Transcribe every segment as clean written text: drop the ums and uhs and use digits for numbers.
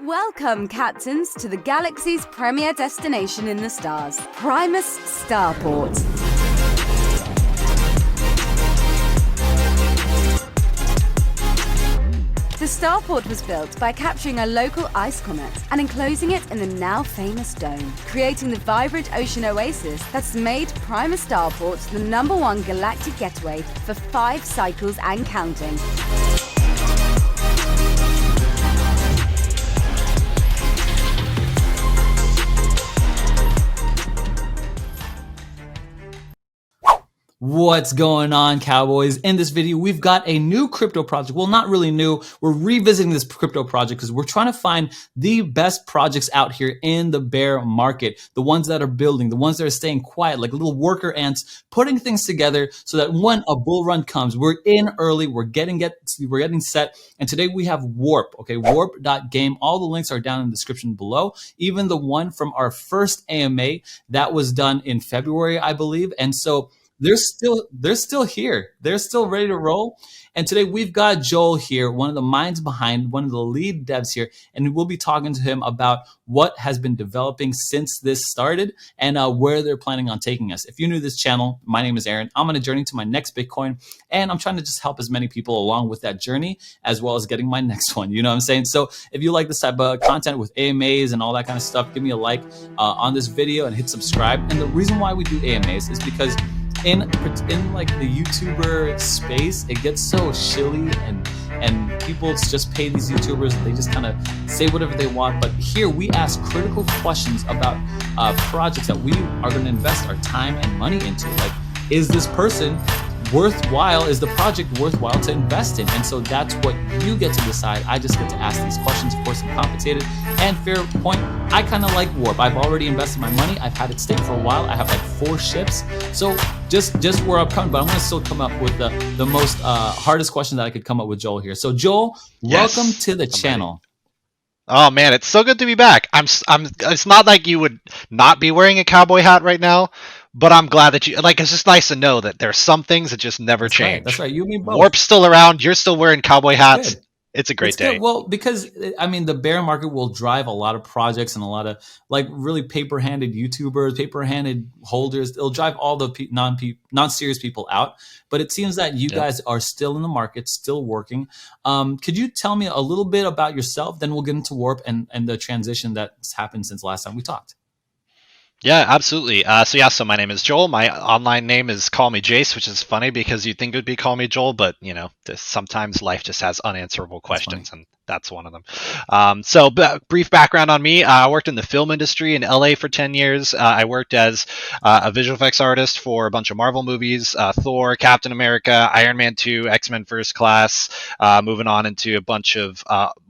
Welcome, captains, to the galaxy's premier destination in the stars, Primus Starport. The starport was built by capturing a local ice comet and enclosing it in the now famous dome, creating the vibrant ocean oasis that's made Primus Starport the #1 galactic getaway for 5 cycles and counting. What's going on, cowboys? In this video, we've got a new crypto project. Well, not really new. We're revisiting this crypto project because we're trying to find the best projects out here in the bear market. The ones that are building, the ones that are staying quiet, like little worker ants, putting things together so that when a bull run comes, we're in early, we're getting set. And today we have Warp, okay? Warp.game. All the links are down in the description below. Even the one from our first AMA that was done in February, I believe. And so they're still here. They're still ready to roll. And today we've got Joel here, one of the minds behind, one of the lead devs here, and we'll be talking to him about what has been developing since this started and where they're planning on taking us. If you're new to this channel, my name is Aaron. I'm on a journey to my next Bitcoin, and I'm trying to just help as many people along with that journey as well as getting my next one. You know what I'm saying? So if you like this type of content with AMAs and all that kind of stuff, give me a like on this video and hit subscribe. And the reason why we do AMAs is because in like the YouTuber space, it gets so shilly and people just pay these YouTubers and they just kind of say whatever they want. But here we ask critical questions about projects that we are going to invest our time and money into. Like, is this person worthwhile? Is the project worthwhile to invest in? And so that's what you get to decide. I just get to ask these questions. Of course, I'm compensated. And fair point, I kind of like Warp. I've already invested my money. I've had it stay for a while. I have like 4 ships. So just where I'm coming, but I'm going to still come up with the most hardest question that I could come up with Joel here. So Joel, welcome to the channel. Oh man, it's so good to be back. It's not like you would not be wearing a cowboy hat right now, but I'm glad that you like. It's just nice to know that there's some things that just never change. That's right. You mean both. Warp's still around. You're still wearing cowboy hats. Good. It's a great day. Good. Well, because I mean, the bear market will drive a lot of projects and a lot of like really paper-handed YouTubers, paper-handed holders. It'll drive all the non-serious people out. But it seems that you guys are still in the market, still working. Could you tell me a little bit about yourself? Then we'll get into Warp and the transition that's happened since last time we talked. Yeah, absolutely. So my name is Joel. My online name is Call Me Jace, which is funny because you'd think it would be Call Me Joel, but you know, sometimes life just has unanswerable questions, and that's one of them. So brief background on me. I worked in the film industry in LA for 10 years. I worked as a visual effects artist for a bunch of Marvel movies, Thor, Captain America, Iron Man 2, X-Men First Class, moving on into a bunch of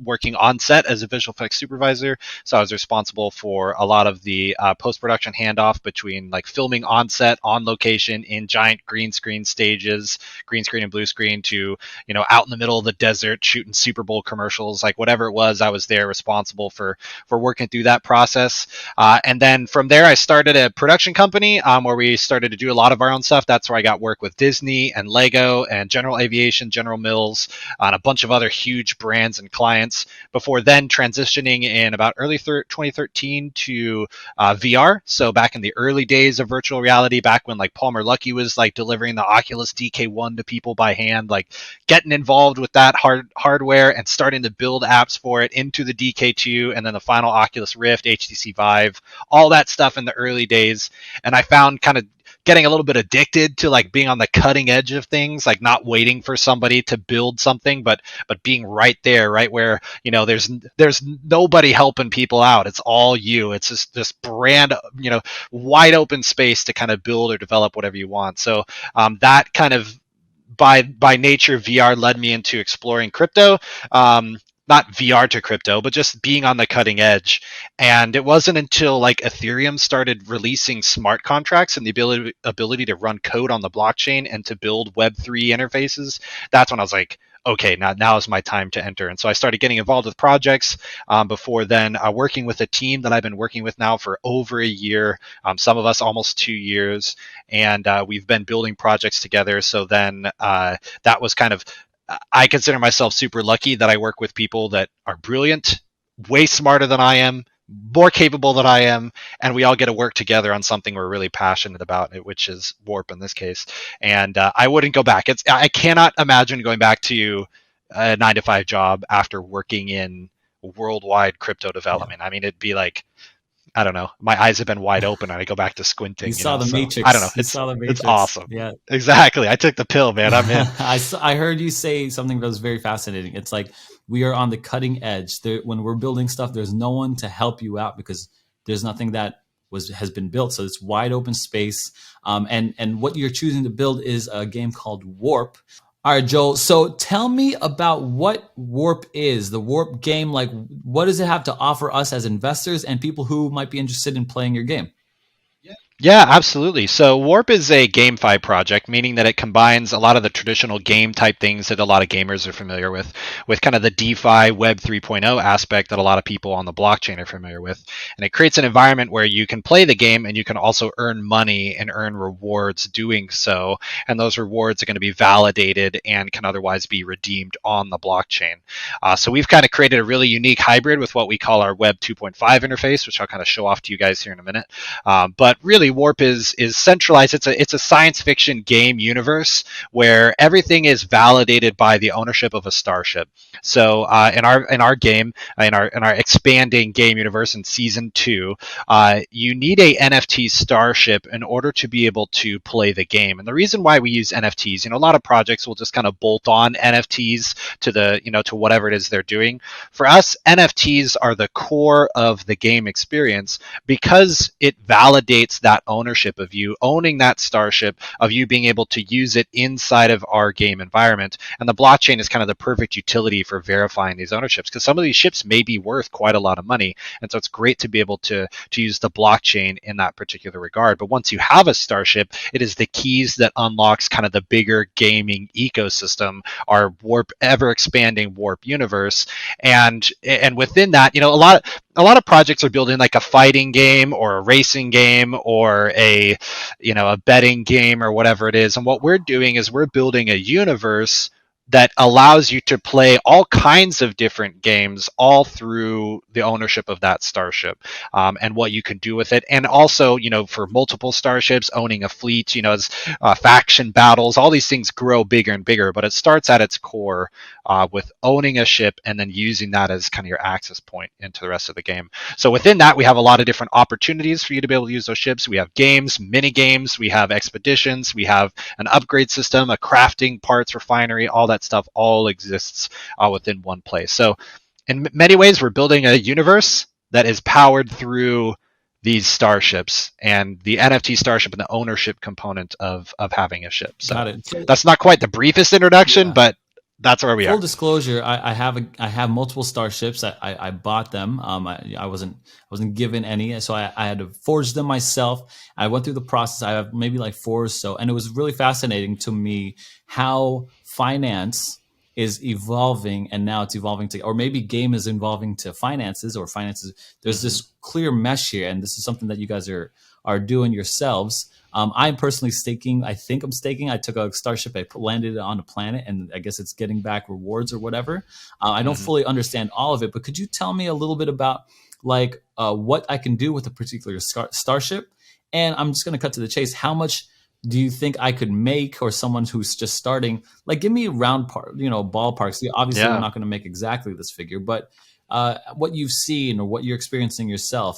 working on set as a visual effects supervisor. So I was responsible for a lot of the post-production handoff between like filming on set, on location, in giant green screen stages, green screen and blue screen, to, you know, out in the middle of the desert shooting Super Bowl commercials, like whatever it was, I was there responsible for working through that process. And then from there, I started a production company where we started to do a lot of our own stuff. That's where I got work with Disney and Lego and General Aviation, General Mills, and a bunch of other huge brands and clients, before then transitioning in about early 2013 to VR. So back in the early days of virtual reality, back when like Palmer Luckey was like delivering the Oculus DK1 to people by hand, like getting involved with that hardware and starting to build apps for it into the DK2 and then the final Oculus Rift, HTC Vive, all that stuff in the early days. And I found kind of getting a little bit addicted to like being on the cutting edge of things, like not waiting for somebody to build something, but being right there, right where, you know, there's nobody helping people out. It's all you. It's just this brand, you know, wide open space to kind of build or develop whatever you want. So that kind of by nature, VR led me into exploring crypto. Not VR to crypto, but just being on the cutting edge. And it wasn't until like Ethereum started releasing smart contracts and the ability to run code on the blockchain and to build Web3 interfaces, that's when I was like, okay, now is my time to enter. And so I started getting involved with projects. Before then, working with a team that I've been working with now for over a year, some of us almost 2 years, and we've been building projects together. So then that was kind of, I consider myself super lucky that I work with people that are brilliant, way smarter than I am, more capable than I am, and we all get to work together on something we're really passionate about, which is warp in this case. And I wouldn't go back. I cannot imagine going back to a 9 to 5 job after working in worldwide crypto Yeah. development. I mean, it'd be like, I don't know, my eyes have been wide open and I go back to You squinting, saw the So I don't know. Matrix. You saw the It's Matrix. awesome. Yeah. Exactly. I took the pill, man. I'm in. I heard you say something that was very fascinating. It's like we are on the cutting edge. When we're building stuff, there's no one to help you out because there's nothing that has been built. So it's wide open space. And what you're choosing to build is a game called Warp. All right, Joel. So tell me about what Warp is. The Warp game, like what does it have to offer us as investors and people who might be interested in playing your game? Yeah, absolutely. So Warp is a GameFi project, meaning that it combines a lot of the traditional game type things that a lot of gamers are familiar with kind of the DeFi Web 3.0 aspect that a lot of people on the blockchain are familiar with. And it creates an environment where you can play the game and you can also earn money and earn rewards doing so. And those rewards are going to be validated and can otherwise be redeemed on the blockchain. So we've kind of created a really unique hybrid with what we call our Web 2.5 interface, which I'll kind of show off to you guys here in a minute. But really, Warp is centralized. It's a science fiction game universe where everything is validated by the ownership of a starship. So in our game, in our expanding game universe in season 2, you need a NFT starship in order to be able to play the game. And the reason why we use NFTs, a lot of projects will just kind of bolt on NFTs to whatever it is they're doing. For us, NFTs are the core of the game experience because it validates that ownership of you owning that starship, of you being able to use it inside of our game environment. And the blockchain is kind of the perfect utility for verifying these ownerships because some of these ships may be worth quite a lot of money. And so it's great to be able to use the blockchain in that particular regard. But once you have a starship, it is the keys that unlocks kind of the bigger gaming ecosystem, our Warp, ever expanding Warp universe. And within that, a lot of projects are building like a fighting game or a racing game or a betting game or whatever it is. And what we're doing is we're building a universe that allows you to play all kinds of different games all through the ownership of that starship, and what you can do with it. And also, for multiple starships, owning a fleet, as faction battles, all these things grow bigger and bigger. But it starts at its core with owning a ship and then using that as kind of your access point into the rest of the game. So within that, we have a lot of different opportunities for you to be able to use those ships. We have games, mini games, we have expeditions, we have an upgrade system, a crafting parts refinery, all that stuff all exists within one place. So in many ways, we're building a universe that is powered through these starships and the NFT starship and the ownership component of having a ship. So Got it. So, that's not quite the briefest introduction, yeah. but that's where we are. Full disclosure, I have multiple starships. I bought them. I wasn't given any, so I had to forge them myself. I went through the process. I have maybe like 4 or so, and it was really fascinating to me how finance is evolving, and now it's evolving to, or maybe game is evolving to finances, or finances. There's this clear mesh here, and this is something that you guys are doing yourselves. I'm personally staking. I think I'm staking. I took a starship. I landed it on a planet, and I guess it's getting back rewards or whatever. I don't fully understand all of it, but could you tell me a little bit about like what I can do with a particular starship? And I'm just going to cut to the chase. How much do you think I could make, or someone who's just starting? Like, give me a round part, ballpark. So obviously, we're not going to make exactly this figure, but what you've seen or what you're experiencing yourself,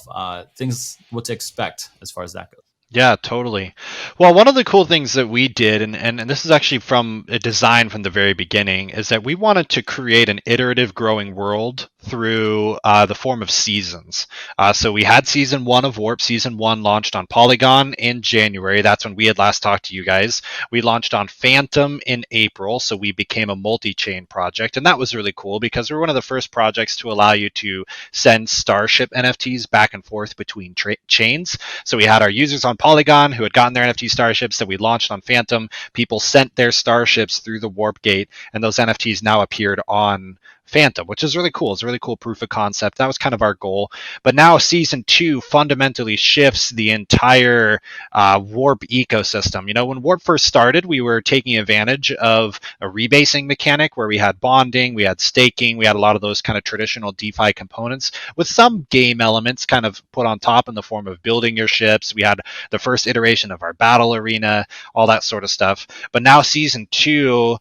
things what to expect as far as that goes. Yeah, totally. Well, one of the cool things that we did, and this is actually from a design from the very beginning, is that we wanted to create an iterative growing world through the form of seasons. So we had season 1 of Warp. Season 1 launched on Polygon in January. That's when we had last talked to you guys. We launched on Phantom in April, so we became a multi-chain project. And that was really cool because we're one of the first projects to allow you to send Starship NFTs back and forth between chains. So we had our users on Polygon who had gotten their NFT starships that we launched on Phantom. People sent their starships through the Warp Gate, and those NFTs now appeared on Phantom, which is really cool. It's a really cool proof of concept. That was kind of our goal. But now season 2 fundamentally shifts the entire warp ecosystem. When warp first started, we were taking advantage of a rebasing mechanic where we had bonding, we had staking, we had a lot of those kind of traditional DeFi components with some game elements kind of put on top in the form of building your ships. We had the first iteration of our battle arena, all that sort of stuff. But now season 2,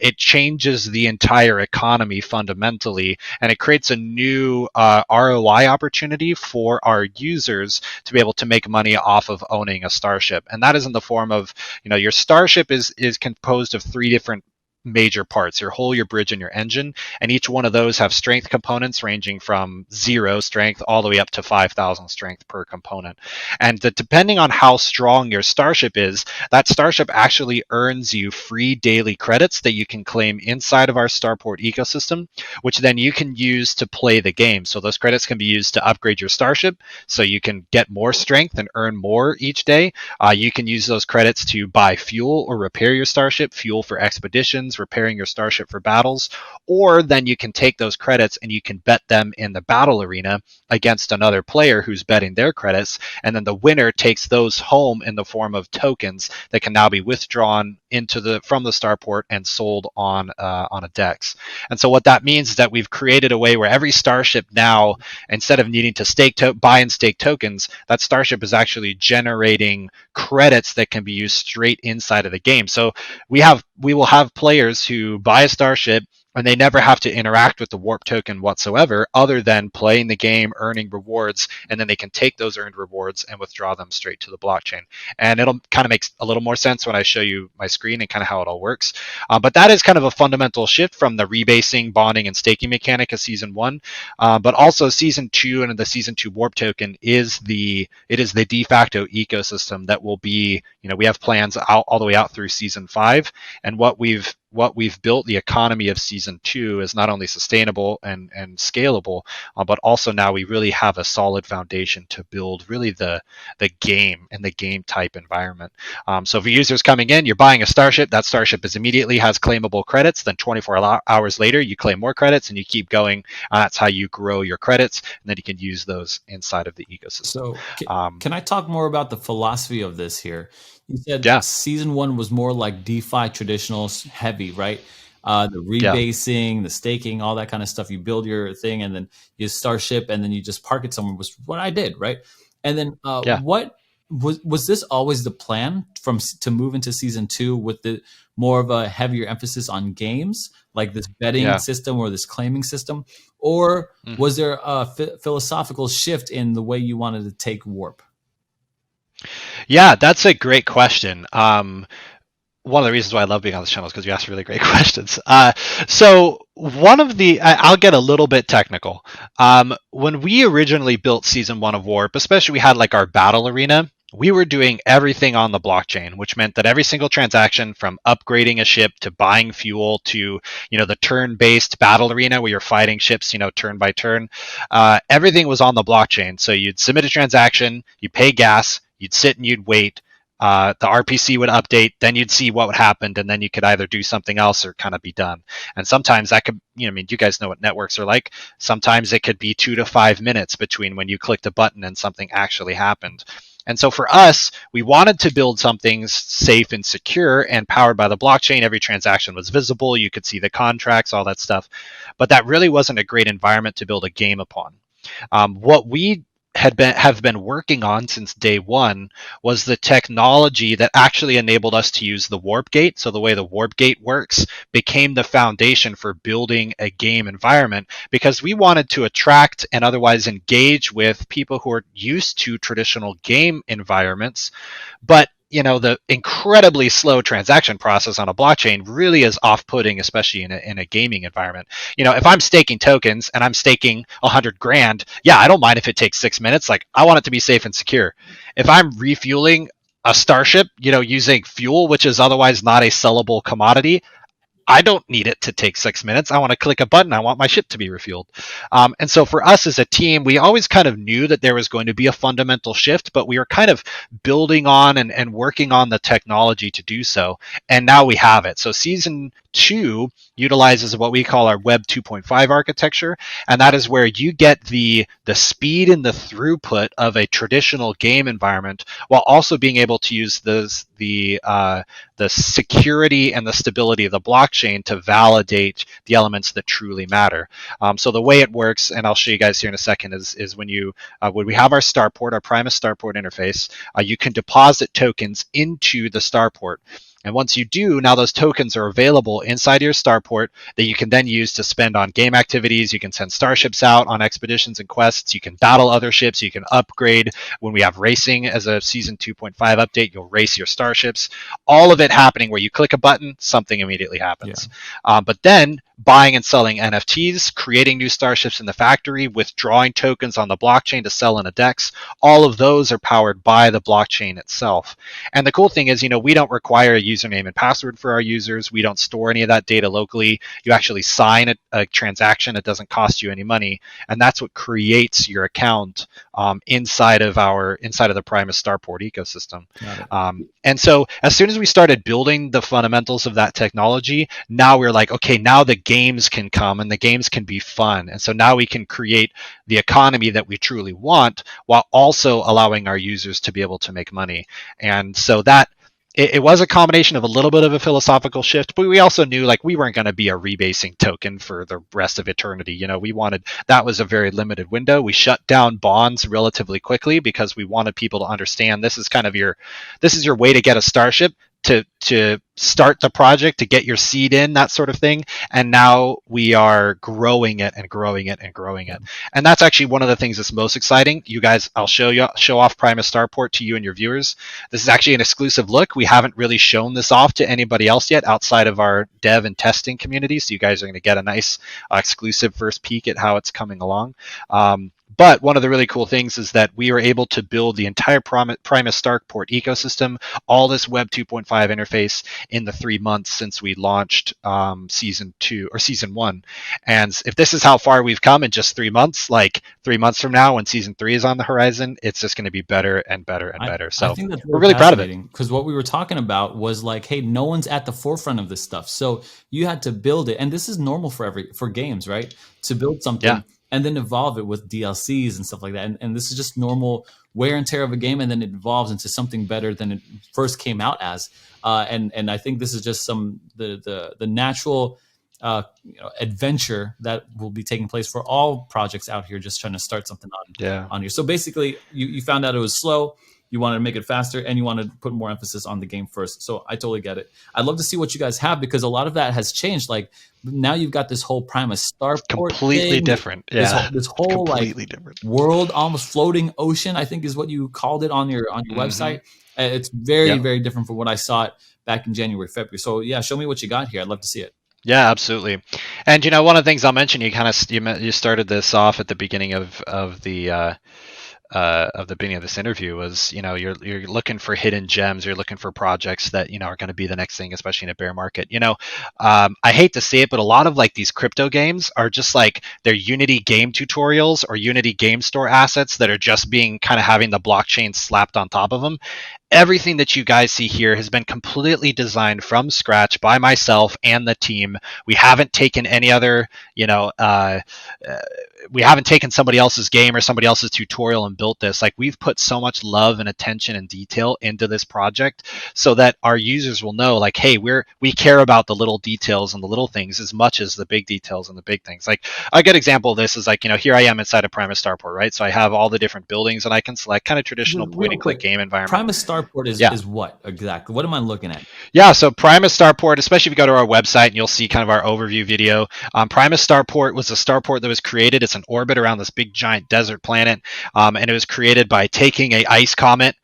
it changes the entire economy fundamentally, and it creates a new ROI opportunity for our users to be able to make money off of owning a starship. And that is in the form of, your starship is composed of 3 different major parts: your hull, your bridge, and your engine. And each one of those have strength components ranging from 0 strength all the way up to 5,000 strength per component. And depending on how strong your starship is, that starship actually earns you free daily credits that you can claim inside of our starport ecosystem, which then you can use to play the game. So those credits can be used to upgrade your starship so you can get more strength and earn more each day. You can use those credits to buy fuel or repair your starship, fuel for expeditions, repairing your starship for battles, or then you can take those credits and you can bet them in the battle arena against another player who's betting their credits, and then the winner takes those home in the form of tokens that can now be withdrawn from the starport and sold on a DEX. And so what that means is that we've created a way where every starship now, instead of needing to buy and stake tokens, that starship is actually generating credits that can be used straight inside of the game. So we will have players who buy a starship and they never have to interact with the warp token whatsoever, other than playing the game, earning rewards, and then they can take those earned rewards and withdraw them straight to the blockchain. And it'll kind of make a little more sense when I show you my screen and kind of how it all works. But that is kind of a fundamental shift from the rebasing, bonding, and staking mechanic of season 1. But also season 2 and the season 2 warp token is the de facto ecosystem that will be, we have plans all the way out through season 5. And what we've built, the economy of season 2, is not only sustainable and scalable, but also now we really have a solid foundation to build really the game and the game type environment. So for users coming in, you're buying a starship. That starship immediately has claimable credits. Then 24 hours later, you claim more credits and you keep going. That's how you grow your credits, and then you can use those inside of the ecosystem. So can I talk more about the philosophy of this here? You said Yeah. season 1 was more like DeFi traditional heavy, right? The rebasing, the staking, all that kind of stuff. You build your thing and then you starship and then you just park it somewhere, was what I did, right? And then what was this always the plan to move into season 2 with the more of a heavier emphasis on games, like this betting system or this claiming system? Or was there a philosophical shift in the way you wanted to take warp? Yeah, that's a great question. One of the reasons why I love being on this channel is because you ask really great questions. So I'll get a little bit technical. When we originally built season 1 of Warp, especially we had like our battle arena, we were doing everything on the blockchain, which meant that every single transaction, from upgrading a ship to buying fuel to, the turn-based battle arena where you're fighting ships, turn by turn, everything was on the blockchain. So you'd submit a transaction, you pay gas, you'd sit and you'd wait. The RPC would update, then you'd see what happened, and then you could either do something else or kind of be done. And sometimes that could, you guys know what networks are like. Sometimes it could be 2 to 5 minutes between when you clicked a button and something actually happened. And so for us, we wanted to build something safe and secure and powered by the blockchain. Every transaction was visible. You could see the contracts, all that stuff. But that really wasn't a great environment to build a game upon. What we have been working on since day 1 was the technology that actually enabled us to use the warp gate. So the way the warp gate works became the foundation for building a game environment, because we wanted to attract and otherwise engage with people who are used to traditional game environments, but the incredibly slow transaction process on a blockchain really is off-putting, especially in a gaming environment. If I'm staking tokens and I'm staking 100 grand, I don't mind if it takes 6 minutes. Like, I want it to be safe and secure. If I'm refueling a starship, using fuel, which is otherwise not a sellable commodity, I don't need it to take 6 minutes. I want to click a button. I want my ship to be refueled. And so for us as a team, we always kind of knew that there was going to be a fundamental shift, but we were kind of building on and working on the technology to do so. And now we have it. So season 2 utilizes what we call our Web 2.5 architecture, and that is where you get the speed and the throughput of a traditional game environment while also being able to use the security and the stability of the blockchain to validate the elements that truly matter. So the way it works, and I'll show you guys here in a second, is when we have our starport, our Primus starport interface, you can deposit tokens into the starport. And once you do, now those tokens are available inside your starport that you can then use to spend on game activities. You can send starships out on expeditions and quests. You can battle other ships. You can upgrade. When we have racing as a Season 2.5 update, you'll race your starships. All of it happening where you click a button, something immediately happens. Yeah. But then buying and selling NFTs, creating new starships in the factory, withdrawing tokens on the blockchain to sell in a DEX, all of those are powered by the blockchain itself. And the cool thing is, we don't require a username and password for our users. We don't store any of that data locally. You actually sign a transaction. It doesn't cost you any money. And that's what creates your account inside of the Primus Starport ecosystem. And so as soon as we started building the fundamentals of that technology, now we're like, okay, now the games can come and the games can be fun. And so now we can create the economy that we truly want while also allowing our users to be able to make money. And so that it was a combination of a little bit of a philosophical shift, but we also knew like we weren't going to be a rebasing token for the rest of eternity. That was a very limited window. We shut down bonds relatively quickly because we wanted people to understand this is your way to get a starship, to start the project, to get your seed in, that sort of thing. And now we are growing it and growing it and growing it. And that's actually one of the things that's most exciting. You guys, I'll show off Primus Starport to you and your viewers. This is actually an exclusive look. We haven't really shown this off to anybody else yet outside of our dev and testing community. So you guys are going to get a nice exclusive first peek at how it's coming along. But one of the really cool things is that we were able to build the entire Primus Starport ecosystem, all this Web 2.5 interface in the 3 months since we launched Season 1. And if this is how far we've come in just 3 months, like 3 months from now when Season 3 is on the horizon, it's just going to be better and better and better. So I think that's we're really proud of it. Because what we were talking about was like, hey, no one's at the forefront of this stuff. So you had to build it. And this is normal for games, right? To build something. Yeah. And then evolve it with DLCs and stuff like that. And this is just normal wear and tear of a game, and then it evolves into something better than it first came out as. And I think this is just the natural adventure that will be taking place for all projects out here just trying to start something on here. So basically, you found out it was slow. You wanted to make it faster, and you wanted to put more emphasis on the game first. So I totally get it. I'd love to see what you guys have, because a lot of that has changed. Like now you've got this whole Primus Starport completely thing. Different. Yeah, this whole completely different world, almost floating ocean, I think is what you called it on your website. It's very, very different from what I saw it back in January, February. So yeah, show me what you got here. I'd love to see it. Yeah, absolutely. And one of the things I'll mention, you started this off at the beginning of the beginning of this interview was, you're looking for hidden gems. You're looking for projects that, are going to be the next thing, especially in a bear market. I hate to say it, but a lot of like these crypto games are just like they're Unity game tutorials or Unity game store assets that are just being kind of having the blockchain slapped on top of them. Everything that you guys see here has been completely designed from scratch by myself and the team. We haven't taken any other, we haven't taken somebody else's game or somebody else's tutorial and built this. Like, we've put so much love and attention and detail into this project so that our users will know, like, hey, we care about the little details and the little things as much as the big details and the big things. Like, a good example of this is like, here I am inside of Primus Starport, right? So I have all the different buildings and I can select kind of traditional point-and-click game environment. Primus Starport is what exactly? What am I looking at? Yeah, so Primus Starport, especially if you go to our website and you'll see kind of our overview video. Primus Starport was a starport that was created. It's an orbit around this big giant desert planet, and it was created by taking a ice comet,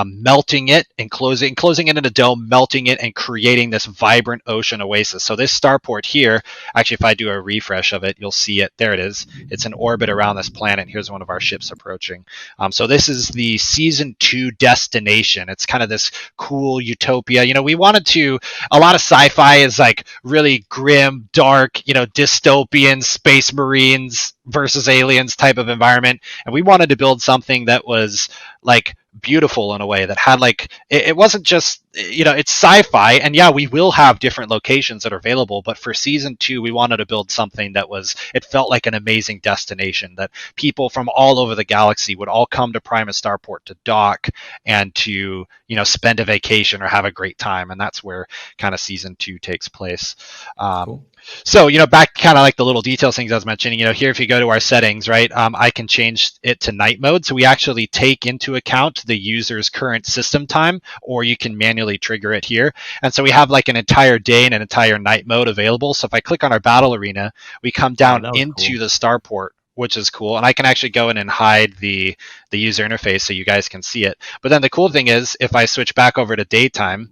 melting it and closing it in a dome, melting it and creating this vibrant ocean oasis. So this starport here, actually, if I do a refresh of it, you'll see it. There it is. It's an orbit around this planet. Here's one of our ships approaching. So this is the Season 2 destination. It's kind of this cool utopia. We wanted to, a lot of sci-fi is like really grim, dark, dystopian, space marines versus aliens type of environment. And we wanted to build something that was like beautiful in a way that had like, it wasn't just it's sci-fi, and yeah, we will have different locations that are available, but for season 2 we wanted to build something that it felt like an amazing destination that people from all over the galaxy would all come to Primus Starport to dock and to spend a vacation or have a great time, and that's where kind of season 2 takes place. Cool. So, back kind of like the little details things I was mentioning, here, if you go to our settings, right, I can change it to night mode. So we actually take into account the user's current system time, or you can manually trigger it here. And so we have like an entire day and an entire night mode available. So if I click on our battle arena, we come down into the starport, which is cool. And I can actually go in and hide the user interface so you guys can see it. But then the cool thing is, if I switch back over to daytime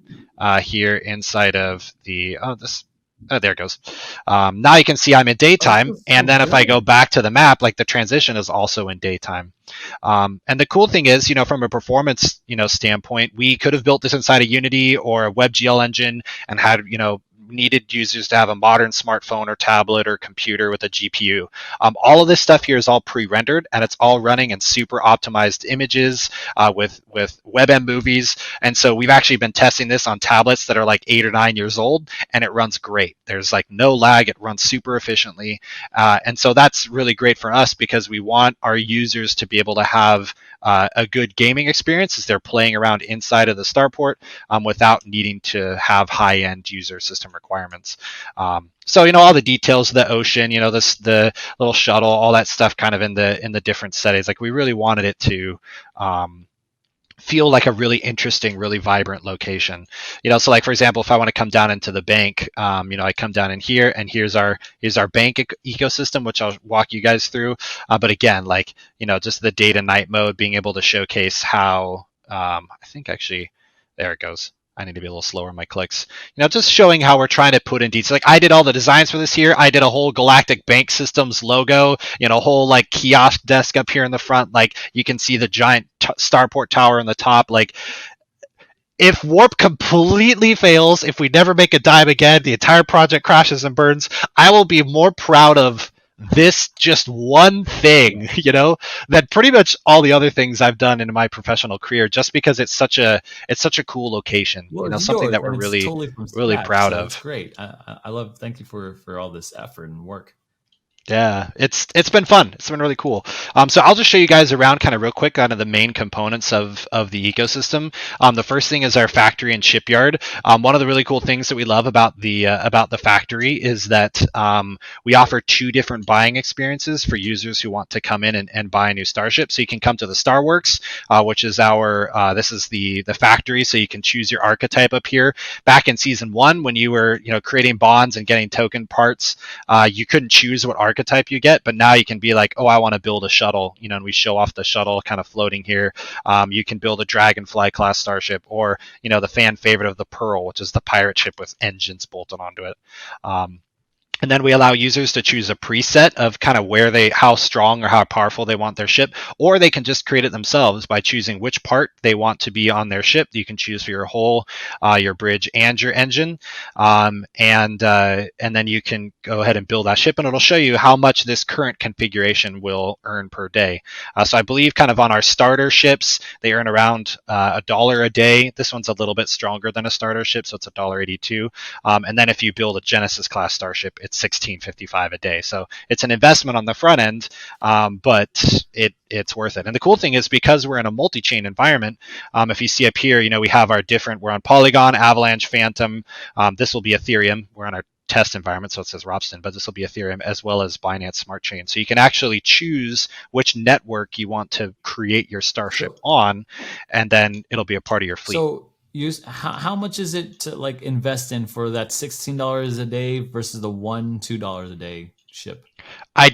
here inside of there it goes. Now you can see I'm in daytime, and then if I go back to the map, like the transition is also in daytime. And the cool thing is, from a performance, standpoint, we could have built this inside a Unity or a WebGL engine and had, needed users to have a modern smartphone or tablet or computer with a GPU. All of this stuff here is all pre-rendered, and it's all running in super optimized images with WebM movies. And so we've actually been testing this on tablets that are like 8 or 9 years old, and it runs great. There's like no lag. It runs super efficiently. And so that's really great for us because we want our users to be able to have a good gaming experience as they're playing around inside of the starport without needing to have high-end user system requirements. So all the details of the ocean, the little shuttle, all that stuff, kind of in the different settings. Like we really wanted it to feel like a really interesting, really vibrant location. So like for example, if I want to come down into the bank, I come down in here, and here's our bank ecosystem, which I'll walk you guys through. But again, like just the day to night mode, being able to showcase how I think actually there it goes. I need to be a little slower in my clicks. Just showing how we're trying to put in details. Like I did all the designs for this here. I did a whole Galactic Bank Systems logo, a whole like kiosk desk up here in the front. Like you can see the giant starport tower on the top. Like if Warp completely fails, if we never make a dime again, the entire project crashes and burns, I will be more proud of this just one thing, than pretty much all the other things I've done in my professional career, just because it's such a cool location, something that we're really, totally really proud of. It's great. I love. Thank you for all this effort and work. Yeah, it's been fun. It's been really cool. So I'll just show you guys around kind of real quick kind of the main components of the ecosystem. The first thing is our factory and shipyard. One of the really cool things that we love about the factory is that we offer 2 different buying experiences for users who want to come in and buy a new starship. So you can come to the Starworks, which is this is the factory. So you can choose your archetype up here. Back in season 1, when you were creating bonds and getting token parts, you couldn't choose what archetype you get, but now you can be like, oh, I want to build a shuttle, and we show off the shuttle kind of floating here. You can build a Dragonfly class starship, or the fan favorite of the Pearl, which is the pirate ship with engines bolted onto it. And then we allow users to choose a preset of kind of how strong or how powerful they want their ship, or they can just create it themselves by choosing which part they want to be on their ship. You can choose for your hull, your bridge, and your engine. And then you can go ahead and build that ship, and it'll show you how much this current configuration will earn per day. So I believe kind of on our starter ships, they earn around $1 a day. This one's a little bit stronger than a starter ship, so it's $1.82. And then if you build a Genesis class starship, it's $16.55 a day. So it's an investment on the front end, but it's worth it. And the cool thing is, because we're in a multi-chain environment, if you see up here, we have we're on Polygon, Avalanche, Phantom. This will be Ethereum. We're on our test environment, so it says Ropsten, but this will be Ethereum as well as Binance Smart Chain. So you can actually choose which network you want to create your starship on, and then it'll be a part of your fleet. So how much is it to like invest in for that $16 a day versus the $2 a day ship? I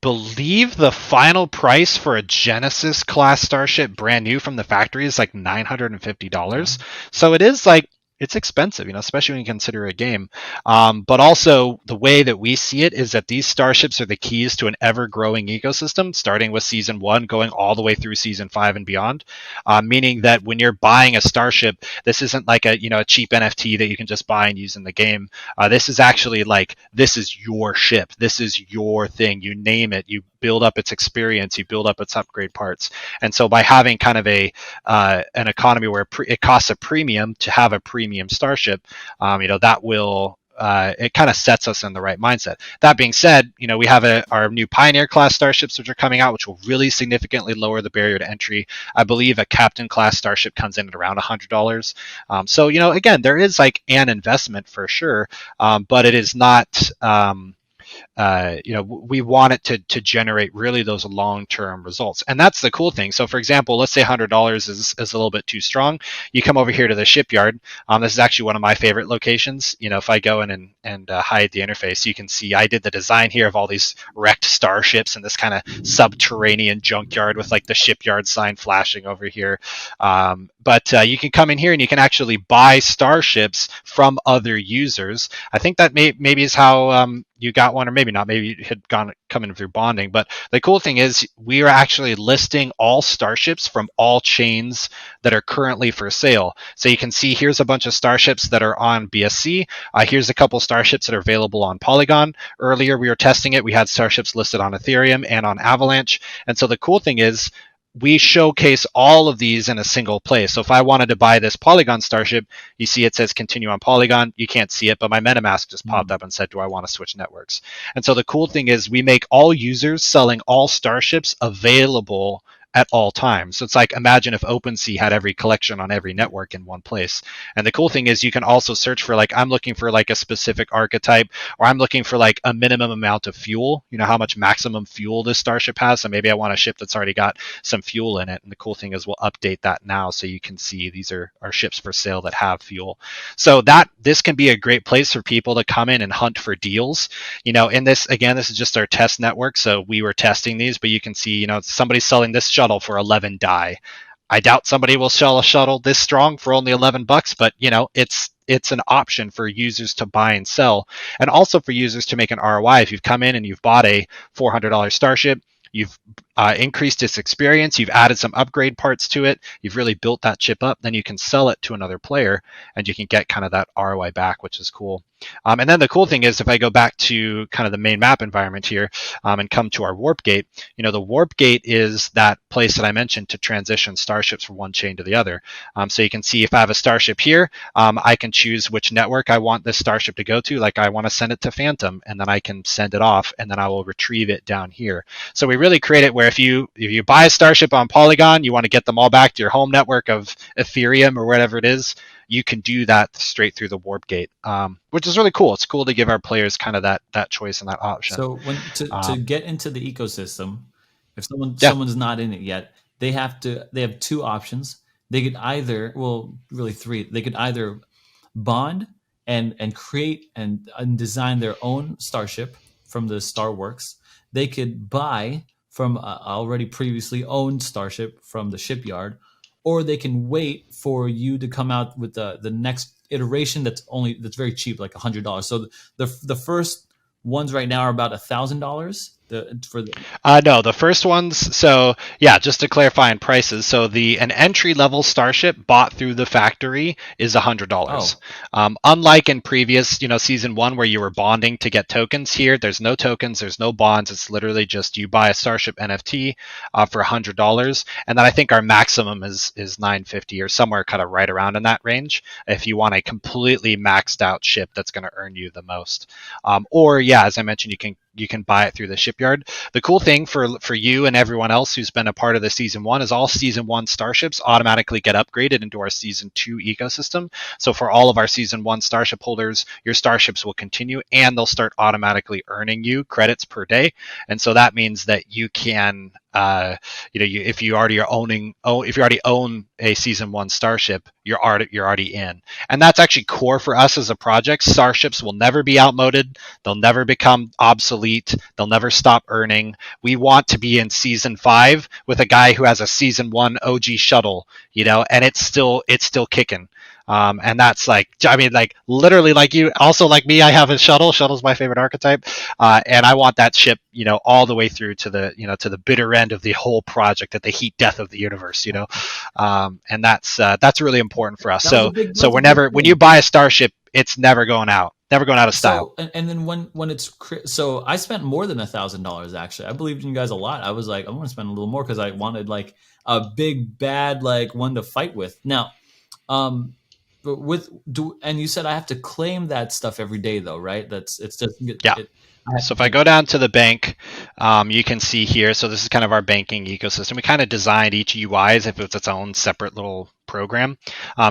believe the final price for a Genesis class starship brand new from the factory is like $950. So it is like it's expensive, especially when you consider a game. But also the way that we see it is that these starships are the keys to an ever-growing ecosystem, starting with season 1, going all the way through season 5 and beyond. Meaning that when you're buying a starship, this isn't like a cheap NFT that you can just buy and use in the game. This is actually like, this is your ship, this is your thing. You name it, you build up its experience, you build up its upgrade parts. And so by having kind of an economy where it costs a premium to have a premium starship, that will it kind of sets us in the right mindset. That being said, we have our new Pioneer class starships which are coming out, which will really significantly lower the barrier to entry. I believe a Captain class starship comes in at around $100. So again, there is like an investment for sure, but it is not. We want it to generate really those long-term results. And that's the cool thing. So for example, let's say $100 is a little bit too strong. You come over here to the shipyard. This is actually one of my favorite locations. If I go in and hide the interface, you can see I did the design here of all these wrecked starships in this kind of subterranean junkyard with like the shipyard sign flashing over here. But you can come in here and you can actually buy starships from other users. I think that maybe is how you got one, or maybe not. Maybe you had come in through bonding. But the cool thing is we are actually listing all starships from all chains that are currently for sale. So you can see here's a bunch of starships that are on BSC. Here's a couple starships that are available on Polygon. Earlier we were testing it. We had starships listed on Ethereum and on Avalanche. And so the cool thing is we showcase all of these in a single place. So if I wanted to buy this Polygon starship, you see it says continue on Polygon. You can't see it, but my MetaMask just popped up and said, do I want to switch networks? And so the cool thing is we make all users selling all starships available at all times. So it's like, imagine if OpenSea had every collection on every network in one place. And the cool thing is you can also search for like, I'm looking for like a specific archetype, or I'm looking for like a minimum amount of fuel, how much maximum fuel this starship has. So maybe I want a ship that's already got some fuel in it. And the cool thing is we'll update that now so you can see these are ships for sale that have fuel. So this can be a great place for people to come in and hunt for deals. In this, again, this is just our test network. So we were testing these, but you can see, somebody's selling this shuttle for 11 DAI. I doubt somebody will sell a shuttle this strong for only $11, but it's an option for users to buy and sell, and also for users to make an ROI. If you've come in and you've bought a $400 starship, you've increased its experience, you've added some upgrade parts to it, you've really built that chip up, then you can sell it to another player and you can get kind of that ROI back, which is cool. And then the cool thing is if I go back to kind of the main map environment here and come to our warp gate, the warp gate is that place that I mentioned to transition starships from one chain to the other. So you can see if I have a starship here, I can choose which network I want this starship to go to. Like I want to send it to Phantom, and then I can send it off, and then I will retrieve it down here. So we really create it where if you buy a starship on Polygon, you want to get them all back to your home network of Ethereum or whatever it is, you can do that straight through the warp gate, which is really cool. It's cool to give our players kind of that choice and that option. So to get into the ecosystem, if Yeah. someone's not in it yet, they have two options. They could either, well, really three. They could either bond and create and design their own starship from the Starworks. They could buy from already previously owned starship from the shipyard, or they can wait for you to come out with the next iteration that's very cheap, like $100. So the first ones right now are about $1,000. No, the first ones. So yeah, just to clarify in prices. So an entry level starship bought through the factory is $100. Unlike in previous, season 1 where you were bonding to get tokens, here there's no tokens, there's no bonds. It's literally just you buy a starship NFT for $100, and then I think our maximum is $950 or somewhere kind of right around in that range. If you want a completely maxed out ship that's going to earn you the most, or yeah, as I mentioned, you can buy it through the shipyard. The cool thing for you and everyone else who's been a part of the season 1 is all season 1 starships automatically get upgraded into our season 2 ecosystem. So for all of our season 1 starship holders, your starships will continue and they'll start automatically earning you credits per day. And so that means that you can if you already own a season 1 starship, you're already in. And that's actually core for us as a project. Starships will never be outmoded. They'll never become obsolete. They'll never stop earning. We want to be in season 5 with a guy who has a season 1 OG shuttle, and it's still kicking. And that's like, I mean, like literally, like you, also like me, I have a shuttle. Shuttle's my favorite archetype, and I want that ship, all the way through to the bitter end of the whole project, at the heat death of the universe, and that's really important for us. That was a So big, that so was a we're big never, when you thing. buy a starship, it's never going out. Never going out of style. So and then when it's so I spent more than $1,000 actually. I believed in you guys a lot. I was like, I want to spend a little more because I wanted like a big bad like one to fight with. Now, but and you said I have to claim that stuff every day though, right? It's just Yeah. it. I have So to if I get, go down to the bank, you can see here. So this is kind of our banking ecosystem. We kind of designed each UI as if it was its own separate little program.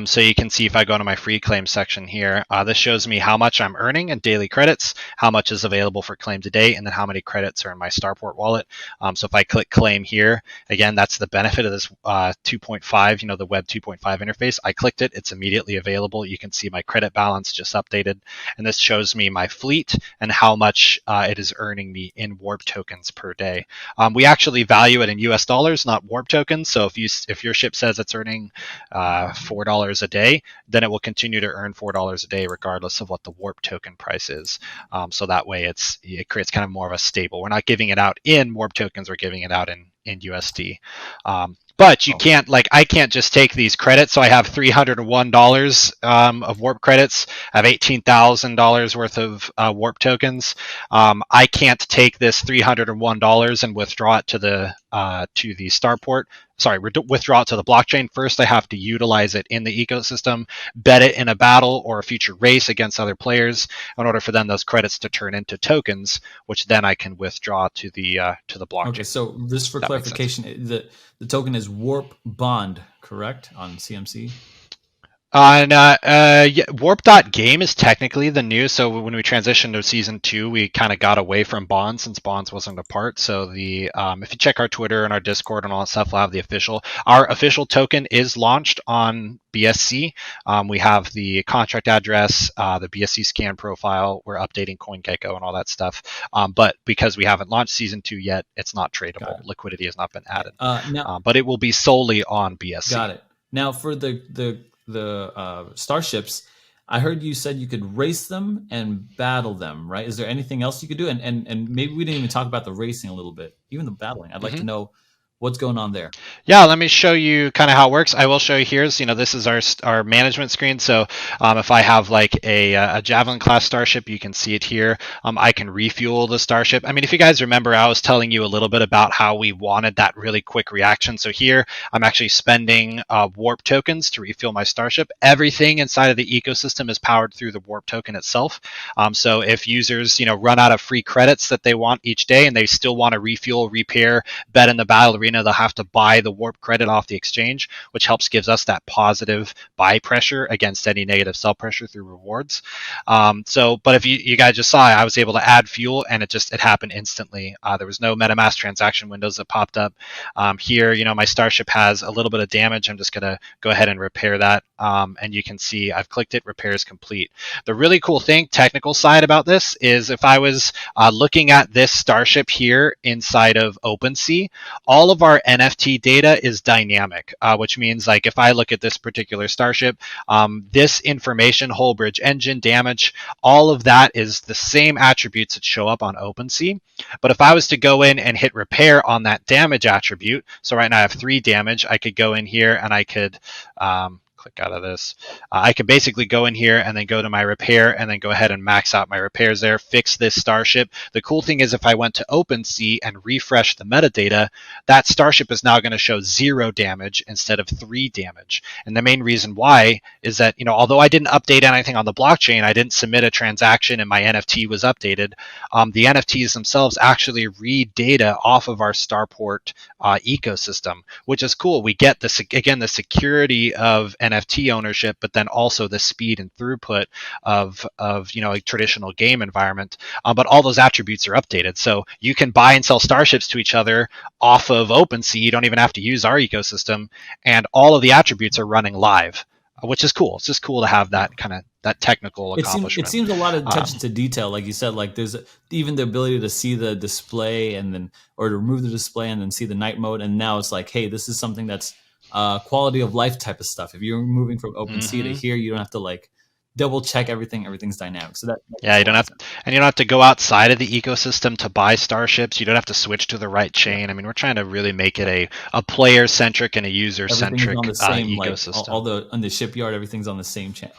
So you can see if I go to my free claim section here, this shows me how much I'm earning in daily credits, how much is available for claim today, and then how many credits are in my Starport wallet. So if I click claim here, again, that's the benefit of this 2.5, the Web 2.5 interface. I clicked it, it's immediately available. You can see my credit balance just updated, and this shows me my fleet and how much it is earning me in warp tokens per day. We actually value it in US dollars, not warp tokens. So if your ship says it's earning $4 a day, then it will continue to earn $4 a day regardless of what the warp token price is. So that way it creates kind of more of a stable. We're not giving it out in warp tokens, we're giving it out in USD. But you can't, like, I can't just take these credits. So I have $301 of warp credits. I have $18,000 worth of warp tokens. I can't take this $301 and withdraw it to the starport. Sorry, withdraw it to the blockchain. First, I have to utilize it in the ecosystem, bet it in a battle or a future race against other players in order for then those credits to turn into tokens, which then I can withdraw to the blockchain. Okay, so just for clarification, the token is Warp Bond, correct, on CMC? Warp.game is technically the new. So when we transitioned to season 2, we kind of got away from Bonds since Bonds wasn't a part. So if you check our Twitter and our Discord and all that stuff, we'll have our official token is launched on BSC. We have the contract address, the BSC scan profile. We're updating CoinGecko and all that stuff. But because we haven't launched season 2 yet, it's not tradable. Liquidity has not been added. But it will be solely on BSC. Got it. Now for the starships, I heard you said you could race them and battle them, right? Is there anything else you could do? And maybe we didn't even talk about the racing a little bit, even the battling. I'd like to know what's going on there. Yeah, let me show you kind of how it works. I will show you here. This is our management screen. So if I have like a Javelin class starship, you can see it here. I can refuel the starship. I mean, if you guys remember, I was telling you a little bit about how we wanted that really quick reaction. So here I'm actually spending warp tokens to refuel my starship. Everything inside of the ecosystem is powered through the warp token itself. So if users run out of free credits that they want each day and they still want to refuel, repair, bet in the battle arena, they'll have to buy the warp credit off the exchange, which gives us that positive buy pressure against any negative sell pressure through rewards. But if you guys just saw, I was able to add fuel and it happened instantly. There was no MetaMask transaction windows that popped up. Here, my starship has a little bit of damage. I'm just going to go ahead and repair that. And you can see I've clicked it, repair is complete. The really cool thing, technical side about this, is if I was looking at this starship here inside of OpenSea, all of our NFT data is dynamic, which means like if I look at this particular starship, this information, hull bridge engine damage, all of that is the same attributes that show up on OpenSea. But if I was to go in and hit repair on that damage attribute, so right now I have 3 damage, I could go in here and I could click out of this. I could basically go in here and then go to my repair and then go ahead and max out my repairs there, fix this starship. The cool thing is if I went to OpenSea and refresh the metadata, that starship is now going to show 0 damage instead of 3 damage. And the main reason why is that, although I didn't update anything on the blockchain, I didn't submit a transaction and my NFT was updated, the NFTs themselves actually read data off of our Starport ecosystem, which is cool. We get the security of NFT ownership, but then also the speed and throughput of a traditional game environment. But all those attributes are updated, so you can buy and sell starships to each other off of OpenSea. You don't even have to use our ecosystem, and all of the attributes are running live, which is cool. It's just cool to have that kind of that technical accomplishment. It seems a lot of attention to detail, like you said. Like there's even the ability to see the display or to remove the display and then see the night mode. And now it's like, hey, this is something that's quality of life type of stuff. If you're moving from OpenSea to here, you don't have to like double check everything. Everything's dynamic. So that yeah, you don't have, and you don't have to go outside of the ecosystem to buy starships. You don't have to switch to the right chain. I mean, we're trying to really make it a player centric and a user centric on the same ecosystem. Like all the on the shipyard, everything's on the same chain.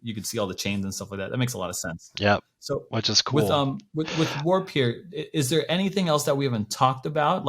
You can see all the chains and stuff like that. That makes a lot of sense. Yeah. So which is cool. With Warp here, is there anything else that we haven't talked about?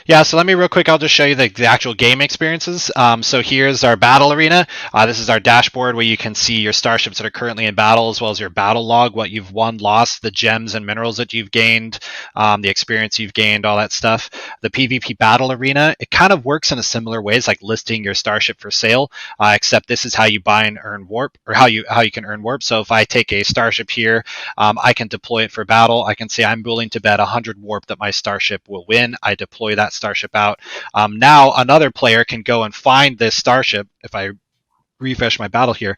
Yeah, so let me real quick, I'll just show you the actual game experiences. So here's our battle arena. This is our dashboard where you can see your starships that are currently in battle, as well as your battle log, what you've won, lost, the gems and minerals that you've gained, the experience you've gained, all that stuff. The PvP battle arena, it kind of works in a similar way. It's like listing your starship for sale, except this is how you buy and earn warp, or how you can earn warp. So if I take a starship here, I can deploy it for battle. I can say I'm willing to bet 100 warp that my starship will win. I deploy that starship out. Now another player can go and find this starship. If I refresh my battle here,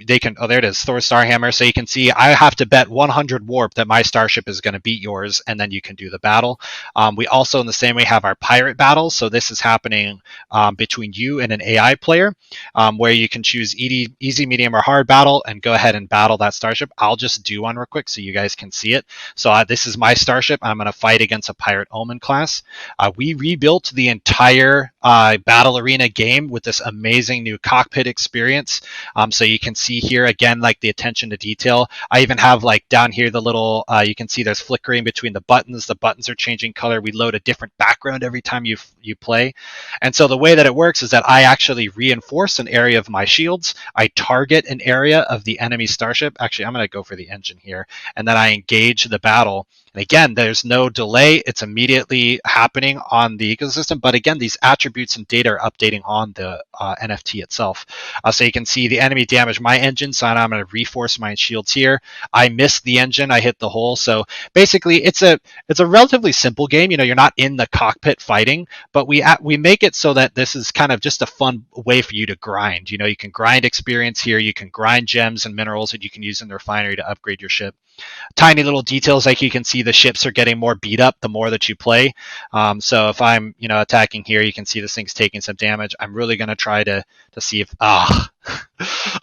they can, oh, there it is, Thor Starhammer. So you can see I have to bet 100 warp that my starship is going to beat yours, and then you can do the battle. We also, in the same way, have our pirate battles. So this is happening between you and an AI player, where you can choose easy, medium, or hard battle and go ahead and battle that starship. I'll just do one real quick so you guys can see it. So this is my starship. I'm going to fight against a pirate Omen class. We rebuilt the entire battle arena game with this amazing new cockpit experience. So you can see here again, like the attention to detail. I even have like down here the little, you can see there's flickering between the buttons. The buttons are changing color. We load a different background every time you play. And so the way that it works is that I actually reinforce an area of my shields. I target an area of the enemy starship. Actually, I'm going to go for the engine here. And then I engage the battle. And again, there's no delay. It's immediately happening on the ecosystem. But again, these attributes and data are updating on the NFT itself. So you can see the enemy damaged my engine. So now I'm going to reinforce my shields here. I missed the engine. I hit the hole. So basically, it's a relatively simple game. You know, you're not in the cockpit fighting, but we make it so that this is kind of just a fun way for you to grind. You know, you can grind experience here. You can grind gems and minerals that you can use in the refinery to upgrade your ship. Tiny little details, like you can see the ships are getting more beat up the more that you play. So if I'm, you know, attacking here, you can see this thing's taking some damage. I'm really going to try to see if,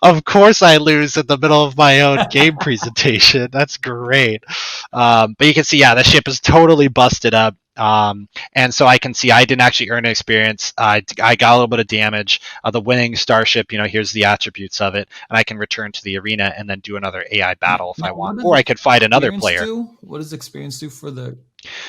of course I lose in the middle of my own game presentation. That's great. But you can see, yeah, the ship is totally busted up. And so I can see I didn't actually earn an experience. I got a little bit of damage. The winning starship, you know, here's the attributes of it, and I can return to the arena and then do another AI battle if I want, or I could fight another player. What does experience do for the?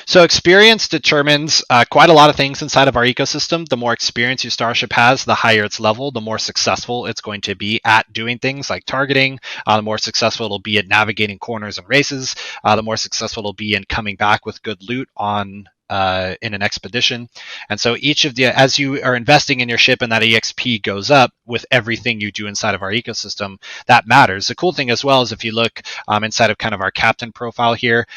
So experience determines quite a lot of things inside of our ecosystem. The more experience your starship has, the higher its level, the more successful it's going to be at doing things like targeting. The more successful it'll be at navigating corners and races. The more successful it'll be in coming back with good loot on in an expedition. And so each of the, as you are investing in your ship and that EXP goes up with everything you do inside of our ecosystem, that matters. The cool thing as well is if you look inside of kind of our captain profile here,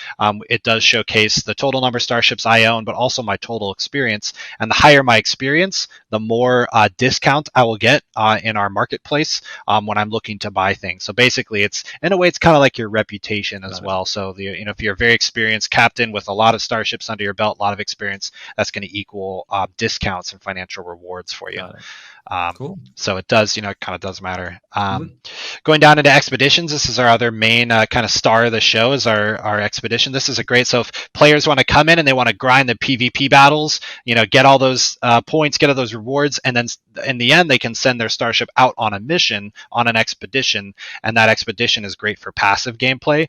it does showcase the total number of starships I own, but also my total experience. And the higher my experience, the more discount I will get in our marketplace when I'm looking to buy things. So basically, it's in a way, it's kind of like your reputation as well. So you know, if you're a very experienced captain with a lot of starships under your belt, a lot of experience, that's going to equal discounts and financial rewards for you. Cool. So it does, you know, it kind of does matter. Going down into expeditions, this is our other main kind of star of the show is our expedition. This is a great, so if players want to come in and they want to grind the PvP battles, you know, get all those points, get all those rewards, and then in the end, they can send their starship out on a mission, on an expedition, and that expedition is great for passive gameplay.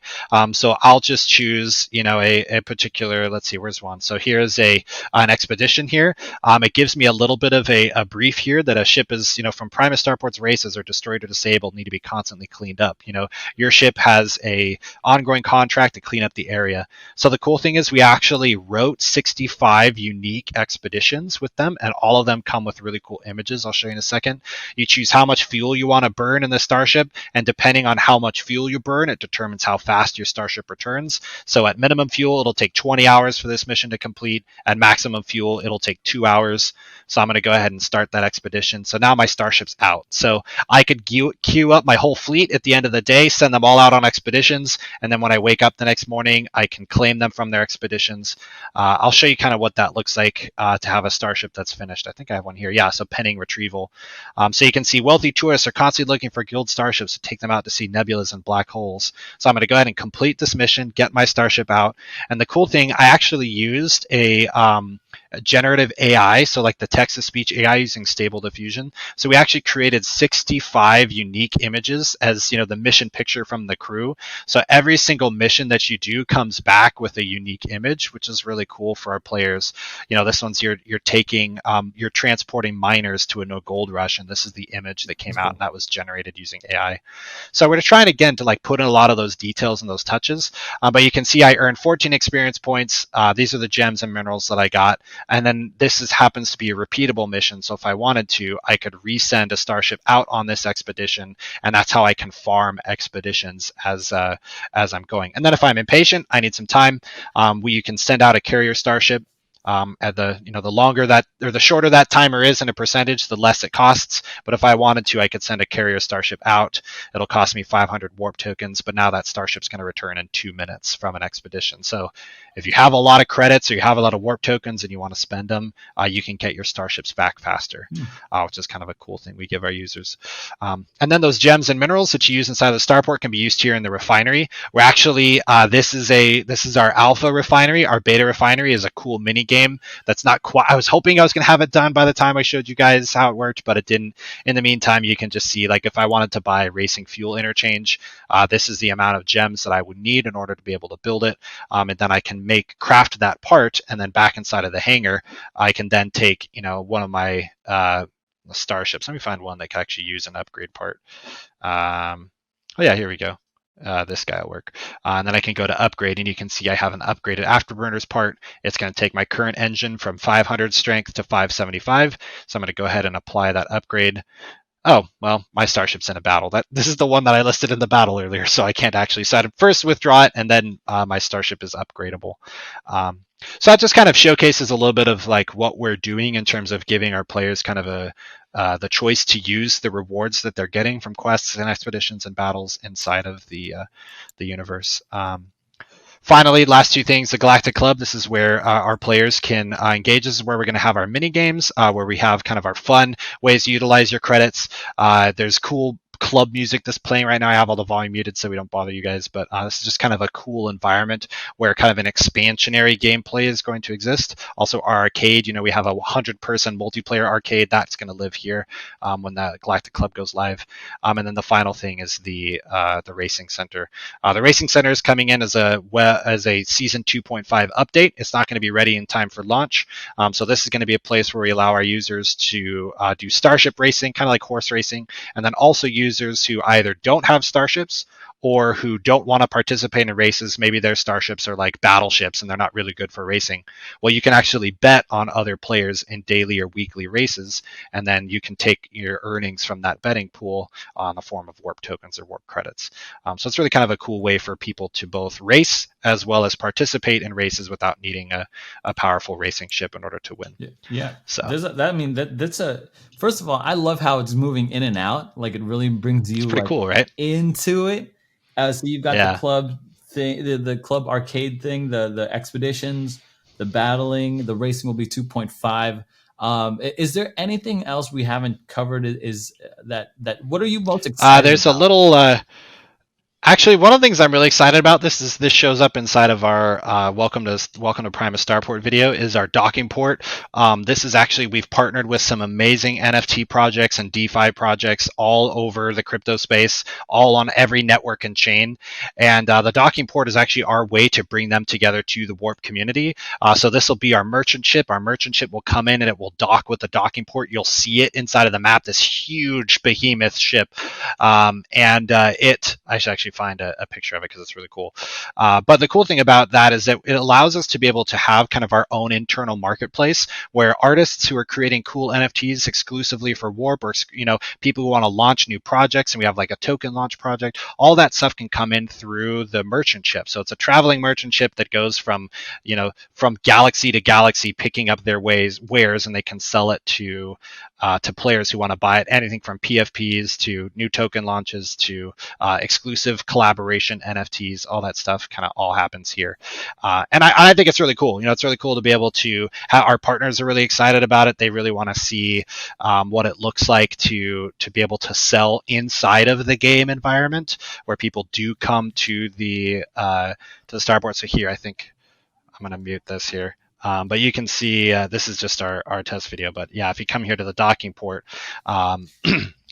So I'll just choose, you know, a particular, let's see, where's one? So here's an expedition here. It gives me a little bit of a brief here that a ship is, you know, from Primus Starport's races are destroyed or disabled, need to be constantly cleaned up. You know, your ship has a ongoing contract to clean up the area. So the cool thing is we actually wrote 65 unique expeditions with them, and all of them come with really cool images. I'll show you in a second. You choose how much fuel you want to burn in the starship, and depending on how much fuel you burn, it determines how fast your starship returns. So at minimum fuel, it'll take 20 hours for this mission to complete. At maximum fuel, it'll take 2 hours. So I'm going to go ahead and start that expedition. So now my starship's starships out. So I could queue up my whole fleet at the end of the day, send them all out on expeditions, and then when I wake up the next morning, I can claim them from their expeditions. I'll show you kind of what that looks like to have a starship that's finished. I think I have one here. Yeah, so pending retrieval. So you can see wealthy tourists are constantly looking for guild starships to take them out to see nebulas and black holes. So I'm going to go ahead and complete this mission, get my starship out. And the cool thing, I actually used a generative AI, so like the text-to-speech AI using Stable Diffusion. So we actually created 65 unique images as the mission picture from the crew. So every single mission that you do comes back with a unique image, which is really cool for our players. This one's you're transporting miners to a no gold rush, and this is the image that came out, and that was generated using AI. So we're trying again to like put in a lot of those details and those touches. But you can see I earned 14 experience points. These are the gems and minerals that I got. And then this happens to be a repeatable mission. So if I wanted to, I could resend a starship out on this expedition, and that's how I can farm expeditions as I'm going. And then if I'm impatient, I need some time, you can send out a carrier starship. At the longer that or the shorter that timer is in a percentage, the less it costs. But if I wanted to, I could send a carrier starship out. It'll cost me 500 warp tokens, but now that starship's going to return in 2 minutes from an expedition. So if you have a lot of credits or you have a lot of warp tokens and you want to spend them, you can get your starships back faster, which is kind of a cool thing we give our users. And then those gems and minerals that you use inside of the starport can be used here in the refinery. We're actually this is our alpha refinery. Our beta refinery is a cool mini game that's not quite. I was hoping I was going to have it done by the time I showed you guys how it worked, but it didn't. In the meantime, you can just see, like, if I wanted to buy racing fuel interchange, this is the amount of gems that I would need in order to be able to build it, and then I can craft that part, and then back inside of the hangar, I can then take one of my starships. Let me find one that can actually use an upgrade part. Oh yeah, here we go. This guy will work. And then I can go to upgrade, and you can see I have an upgraded afterburners part. It's going to take my current engine from 500 strength to 575. So I'm going to go ahead and apply that upgrade. Oh, well, my starship's in a battle. This is the one that I listed in the battle earlier, so I can't actually. So I'd first withdraw it, and then my starship is upgradable. So that just kind of showcases a little bit of like what we're doing in terms of giving our players kind of the choice to use the rewards that they're getting from quests and expeditions and battles inside of the universe. Finally, last two things, the Galactic Club. This is where our players can engage. This is where we're going to have our mini games, where we have kind of our fun ways to utilize your credits. There's cool club music that's playing right now. I have all the volume muted so we don't bother you guys, but this is just kind of a cool environment where kind of an expansionary gameplay is going to exist. Also, our arcade, we have a 100-person multiplayer arcade that's going to live here when the Galactic Club goes live. And then the final thing is the racing center. The racing center is coming in as a season 2.5 update. It's not going to be ready in time for launch. So this is going to be a place where we allow our users to do starship racing, kind of like horse racing, and then also users who either don't have starships or who don't want to participate in races. Maybe their starships are like battleships and they're not really good for racing. Well, you can actually bet on other players in daily or weekly races, and then you can take your earnings from that betting pool on the form of warp tokens or warp credits. So it's really kind of a cool way for people to both race as well as participate in races without needing a powerful racing ship in order to win. Yeah. So that's first of all, I love how it's moving in and out. Like, it really brings you pretty cool, right? into it. So you've got the club thing, the club arcade thing, the expeditions, the battling, the racing will be 2.5. Is there anything else we haven't covered? Is that what are you most excited there's about? A little actually, one of the things I'm really excited about, this shows up inside of our welcome to Primus Starport video, is our docking port. This is actually, we've partnered with some amazing NFT projects and DeFi projects all over the crypto space, all on every network and chain. And the docking port is actually our way to bring them together to the Warp community. So this will be our merchant ship. Our merchant ship will come in and it will dock with the docking port. You'll see it inside of the map, this huge behemoth ship. I should actually actually find a picture of it because it's really cool. But the cool thing about that is that it allows us to be able to have kind of our own internal marketplace where artists who are creating cool NFTs exclusively for Warp, or people who want to launch new projects, and we have like a token launch project, all that stuff can come in through the merchant ship. So it's a traveling merchant ship that goes from galaxy to galaxy, picking up their wares, and they can sell it to players who want to buy it. Anything from PFPs to new token launches to exclusive collaboration NFTs, all that stuff kind of all happens here. And I think it's really cool. It's really cool to be able to have our partners are really excited about it. They really want to see what it looks like to be able to sell inside of the game environment where people do come to the starboard. So here, I think I'm going to mute this here. But you can see this is just our test video. But yeah, if you come here to the docking port,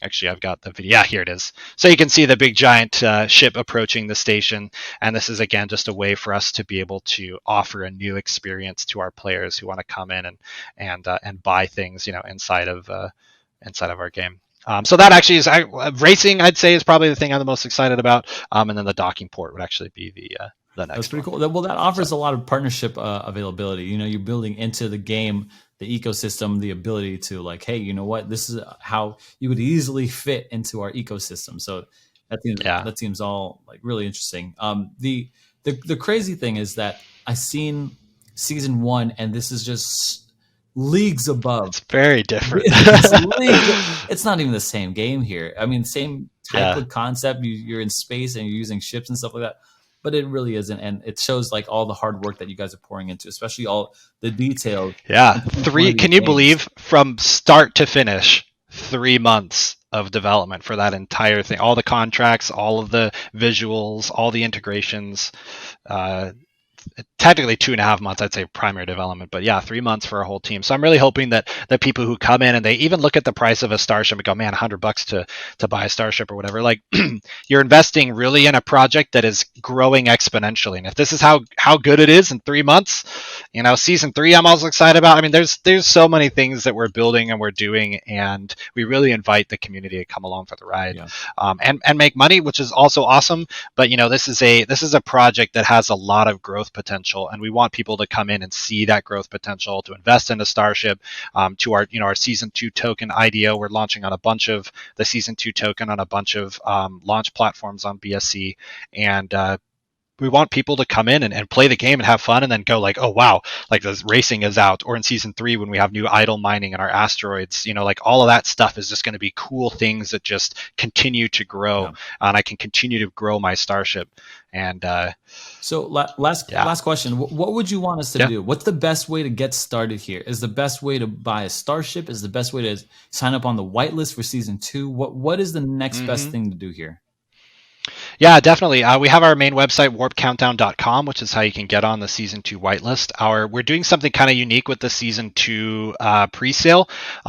actually, I've got the video. Yeah, here it is. So you can see the big giant ship approaching the station. And this is, again, just a way for us to be able to offer a new experience to our players who want to come in and buy things, inside of our game. So that actually is racing, I'd say, is probably the thing I'm the most excited about. And then the docking port would actually be the next. That's pretty cool. Well, that offers a lot of partnership availability. You're building into the game, the ecosystem, the ability to like, hey, you know what? This is how you would easily fit into our ecosystem. So that seems all like really interesting. The crazy thing is that I've seen season 1, and this is just leagues above. It's very different. It's not even the same game here. I mean, same type of concept. You're in space and you're using ships and stuff like that. But it really isn't, and it shows like all the hard work that you guys are pouring into, especially all the details. Yeah, can you believe from start to finish, 3 months of development for that entire thing? All the contracts, all of the visuals, all the integrations. Technically 2.5 months, I'd say, primary development, but yeah, 3 months for a whole team. So I'm really hoping that the people who come in and they even look at the price of a starship and go, man, $100 to buy a starship or whatever. Like, you're investing really in a project that is growing exponentially. And if this is how good it is in 3 months, season 3, I'm also excited about. I mean, there's so many things that we're building and we're doing, and we really invite the community to come along for the ride, and make money, which is also awesome. But this is a project that has a lot of growth potential, and we want people to come in and see that growth potential, to invest in a starship. To our season 2 token IDO, we're launching on a bunch of the season 2 token on a bunch of launch platforms on BSC, and we want people to come in and play the game and have fun, and then go like, oh wow, like this racing is out. Or in season 3, when we have new idle mining in our asteroids, like all of that stuff is just going to be cool things that just continue to grow, and I can continue to grow my starship. And so last question, what would you want us to do? What's the best way to get started here? Is the best way to buy a starship? Is the best way to sign up on the whitelist for season 2? What is the next best thing to do here? Yeah, definitely. We have our main website, warpcountdown.com, which is how you can get on the Season 2 whitelist. We're doing something kind of unique with the Season 2 pre-sale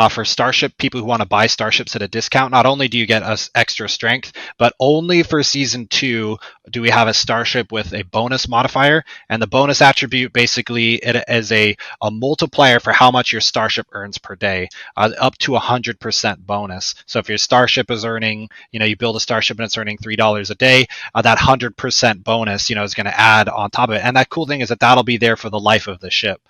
for Starship, people who want to buy Starships at a discount. Not only do you get us extra strength, but only for Season 2 do we have a Starship with a bonus modifier. And the bonus attribute, basically, it is a multiplier for how much your Starship earns per day, up to 100% bonus. So if your Starship is earning, you build a Starship and it's earning $3 a day, that 100% bonus, is going to add on top of it. And that cool thing is that that'll be there for the life of the ship.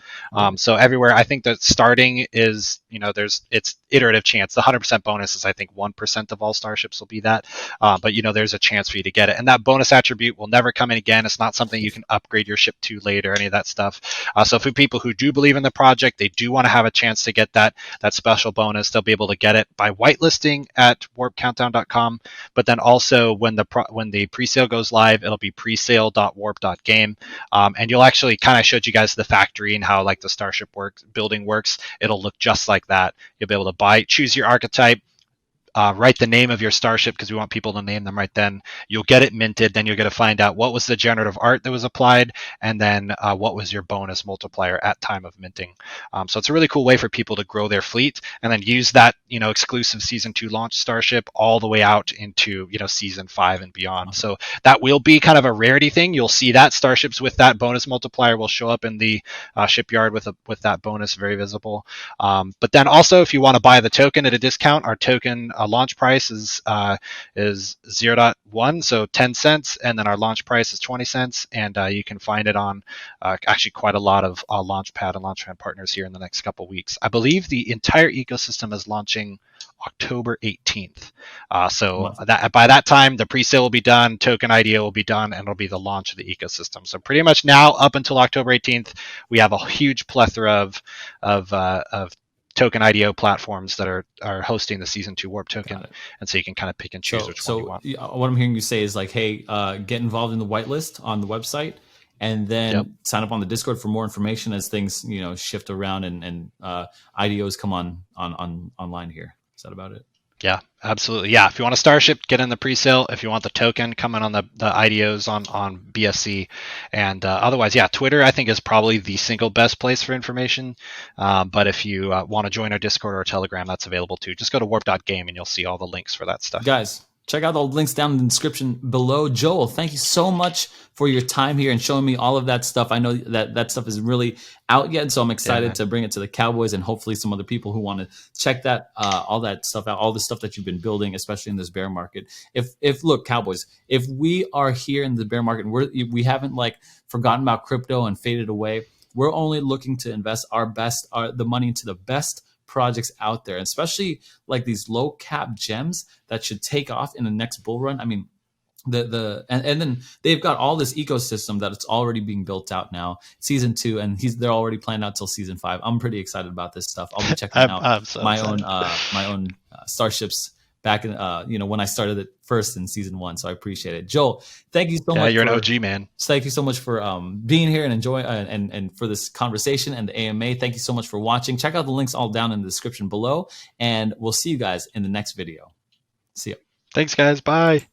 So everywhere, I think that starting is, it's iterative chance. The 100% bonus is, I think, 1% of all Starships will be that. But, there's a chance for you to get it. And that bonus attribute will never come in again. It's not something you can upgrade your ship to later, any of that stuff. So for people who do believe in the project, they do want to have a chance to get that special bonus. They'll be able to get it by whitelisting at warpcountdown.com. But then also when the pre-sale goes live, it'll be presale.warp.game. And you'll actually kind of showed you guys the factory and how like the Starship building works. It'll look just like that. You'll be able to choose your archetype, write the name of your starship, because we want people to name them right then. You'll get it minted. Then you're going to find out what was the generative art that was applied, and then what was your bonus multiplier at time of minting. So it's a really cool way for people to grow their fleet and then use that exclusive season 2 launch starship all the way out into season 5 and beyond. So that will be kind of a rarity thing. You'll see that starships with that bonus multiplier will show up in the shipyard with that bonus very visible. But then also, if you want to buy the token at a discount, our token our launch price is 0.1, so 10 cents, and then our launch price is 20 cents, and you can find it on actually quite a lot of Launchpad and Launchpad partners here in the next couple weeks. I believe the entire ecosystem is launching October 18th. So that by that time, the pre-sale will be done, token IDO will be done, and it'll be the launch of the ecosystem. So pretty much now, up until October 18th, we have a huge plethora of token IDO platforms that are hosting the Season 2 Warp token, and so you can kind of pick and choose which one you want. What I'm hearing you say is like, hey, get involved in the whitelist on the website, and then sign up on the Discord for more information as things shift around and IDOs come online here. Is that about it? Yeah, absolutely. Yeah, if you want a Starship, get in the pre-sale. If you want the token, come in on the IDOs on BSC. And otherwise, yeah, Twitter, I think, is probably the single best place for information. But if you want to join our Discord or Telegram, that's available too. Just go to warp.game and you'll see all the links for that stuff. Guys, check out all the links down in the description below. Joel, thank you so much for your time here and showing me all of that stuff. I know that stuff isn't really out yet, so I'm excited to bring it to the Cowboys and hopefully some other people who want to check that all that stuff out, all the stuff that you've been building, especially in this bear market. If look, Cowboys, if we are here in the bear market and we haven't like forgotten about crypto and faded away, we're only looking to invest the money into the best projects out there, especially like these low cap gems that should take off in the next bull run. I mean, and then they've got all this ecosystem that it's already being built out now, Season 2, and they're already planned out till Season 5. I'm pretty excited about this stuff. I'll be checking out my own Starships back in when I started it first in Season 1. So I appreciate it. Joel, thank you so much. Yeah, you're an OG, man. Thank you so much for being here and enjoying and for this conversation and the AMA. Thank you so much for watching. Check out the links all down in the description below, and we'll see you guys in the next video. See ya. Thanks, guys. Bye.